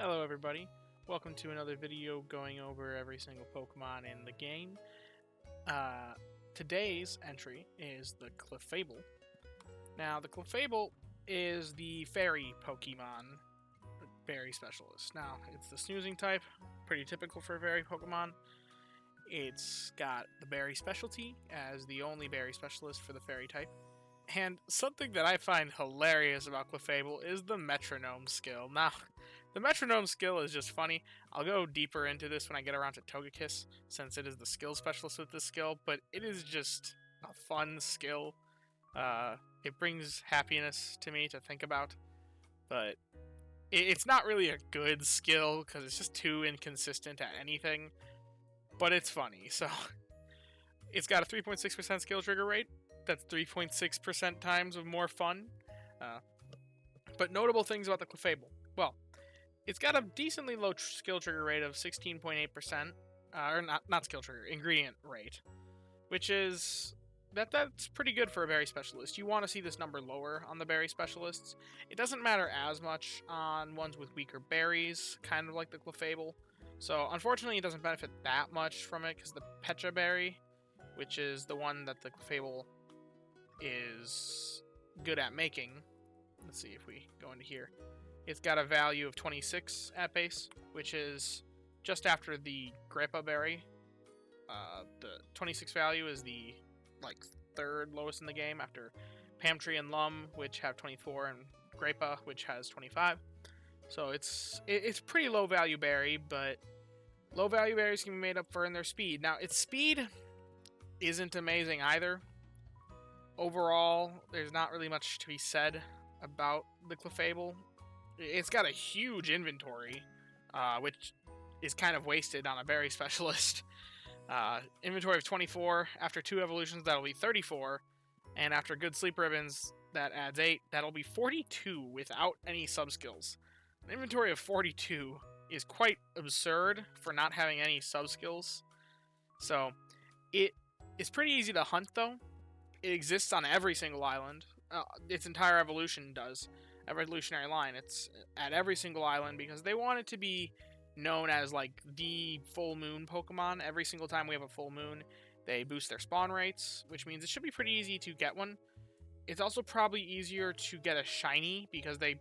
Hello everybody, welcome to another video going over every single Pokemon in the game. Today's entry is the Clefable. Now the Clefable is the Fairy Pokemon Berry Specialist. Now it's the snoozing type, pretty typical for a Fairy Pokemon. It's got the Berry Specialty as the only Berry Specialist for the Fairy type. And something that I find hilarious about Clefable is the metronome skill. Now, the metronome skill is just funny. I'll go deeper into this when I get around to Togekiss, since it is the skill specialist with this skill, but it is just a fun skill. It brings happiness to me to think about, but it's not really a good skill because it's just too inconsistent at anything, but it's funny. So, it's got a 3.6% skill trigger rate. That's 3.6% times of more fun. But notable things about the Clefable. Well, it's got a decently low skill trigger rate of 16.8%. Or not skill trigger, ingredient rate. Which is... That's pretty good for a berry specialist. You want to see this number lower on the berry specialists. It doesn't matter as much on ones with weaker berries, kind of like the Clefable. So, unfortunately, it doesn't benefit that much from it, because the Pecha berry, which is the one that the Clefable is good at making. Let's see if we go into here. It's got a value of 26 at base, which is just after the Grappa berry. The 26 value is the third lowest in the game after Pamtree and Lum, which have 24, and Grappa, which has 25. So it's pretty low value berry, but low value berries can be made up for in their speed. Now its speed isn't amazing either. Overall, there's not really much to be said about the Clefable. It's got a huge inventory, which is kind of wasted on a berry specialist. Inventory of 24. After 2 evolutions, that'll be 34. And after good sleep ribbons, that adds 8. That'll be 42 without any sub-skills. An inventory of 42 is quite absurd for not having any sub-skills. So, it is pretty easy to hunt, though. It exists on every single island. Its entire evolution does. Evolutionary line. It's at every single island because they want it to be known as the full moon Pokemon. Every single time we have a full moon, they boost their spawn rates, which means it should be pretty easy to get one. It's also probably easier to get a shiny because they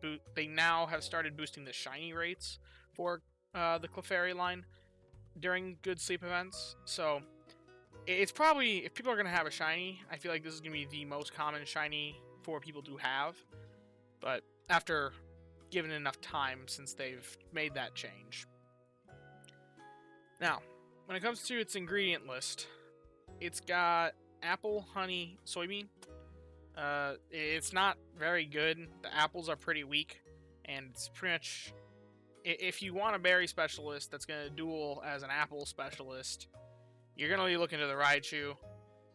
now have started boosting the shiny rates for the Clefairy line during good sleep events. So it's probably, if people are going to have a shiny, I feel like this is going to be the most common shiny for people to have. But after given enough time since they've made that change. Now, when it comes to its ingredient list, it's got apple, honey, soybean. It's not very good. The apples are pretty weak, and it's pretty much... If you want a berry specialist that's going to duel as an apple specialist, you're going to be looking to the Raichu,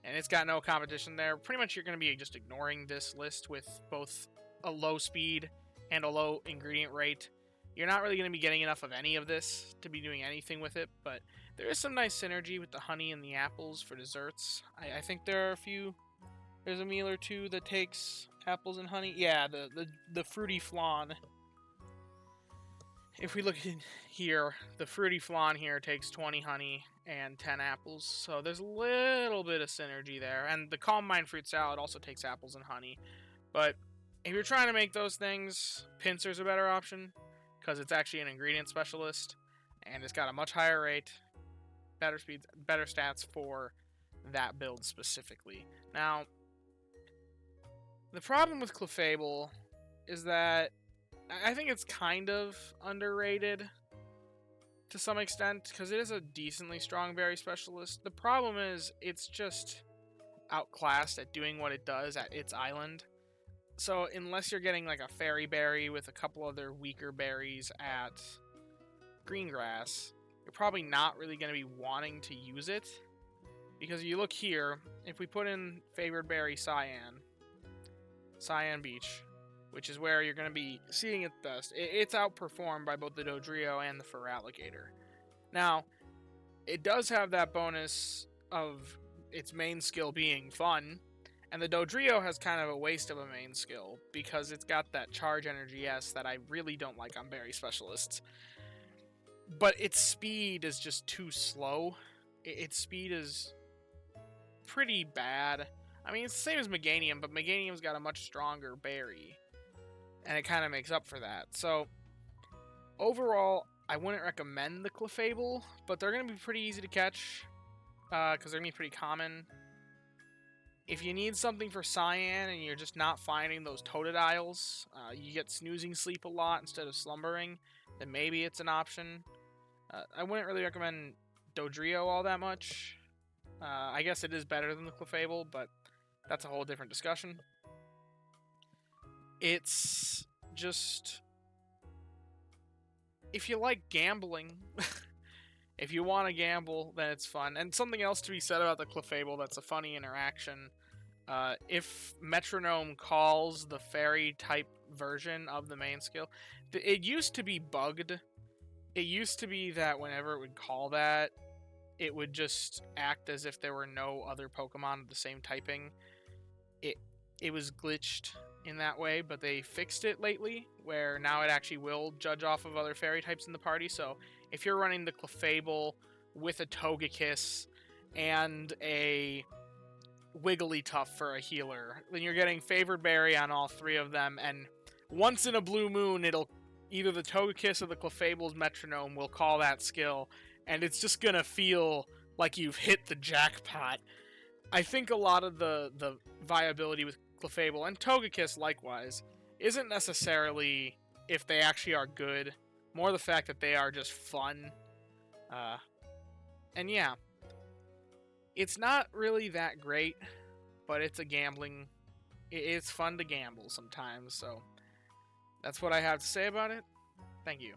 and it's got no competition there. Pretty much you're going to be just ignoring this list with both a low speed and a low ingredient rate. You're not really going to be getting enough of any of this to be doing anything with it, but there is some nice synergy with the honey and the apples for desserts. I think there are a few... There's a meal or two that takes apples and honey. Yeah, the Fruity Flan. If we look in here, the Fruity Flan here takes 20 honey and 10 apples, so there's a little bit of synergy there. And the Calm Mind Fruit Salad also takes apples and honey. But if you're trying to make those things, Pinsir's a better option, because it's actually an ingredient specialist, and it's got a much higher rate, better speeds, better stats for that build specifically. Now, the problem with Clefable is that I think it's kind of underrated to some extent, because it is a decently strong berry specialist. The problem is it's just outclassed at doing what it does at its island. So unless you're getting a fairy berry with a couple other weaker berries at Greengrass, you're probably not really going to be wanting to use it. Because you look here, if we put in favored berry Cyan Beach, which is where you're going to be seeing it best, it's outperformed by both the Dodrio and the Feraligatr. Now, it does have that bonus of its main skill being fun, and the Dodrio has kind of a waste of a main skill, because it's got that Charge Energy S that I really don't like on berry specialists. but its speed is just too slow. Its speed is pretty bad. I mean, it's the same as Meganium, but Meganium's got a much stronger berry, and it kind of makes up for that. So, overall, I wouldn't recommend the Clefable, but they're going to be pretty easy to catch, because they're going to be pretty common. If you need something for Cyan and you're just not finding those Totodiles, you get Snoozing Sleep a lot instead of Slumbering, then maybe it's an option. I wouldn't really recommend Dodrio all that much. I guess it is better than the Clefable, but that's a whole different discussion. It's just... if you like gambling, if you want to gamble, then it's fun. And something else to be said about the Clefable that's a funny interaction. If Metronome calls the fairy-type version of the main skill, it used to be bugged. It used to be that whenever it would call that, it would just act as if there were no other Pokemon of the same typing. It was glitched in that way, but they fixed it lately, where now it actually will judge off of other fairy types in the party. So if you're running the Clefable with a Togekiss and a Wigglytuff for a healer, then you're getting Favored Berry on all three of them, and once in a blue moon, it'll either the Togekiss or the Clefable's Metronome will call that skill, and it's just gonna feel like you've hit the jackpot. I think a lot of the viability with Clefable, and Togekiss likewise, isn't necessarily if they actually are good, more the fact that they are just fun. And yeah, it's not really that great, but it's a gambling... it's fun to gamble sometimes, so that's what I have to say about it. Thank you.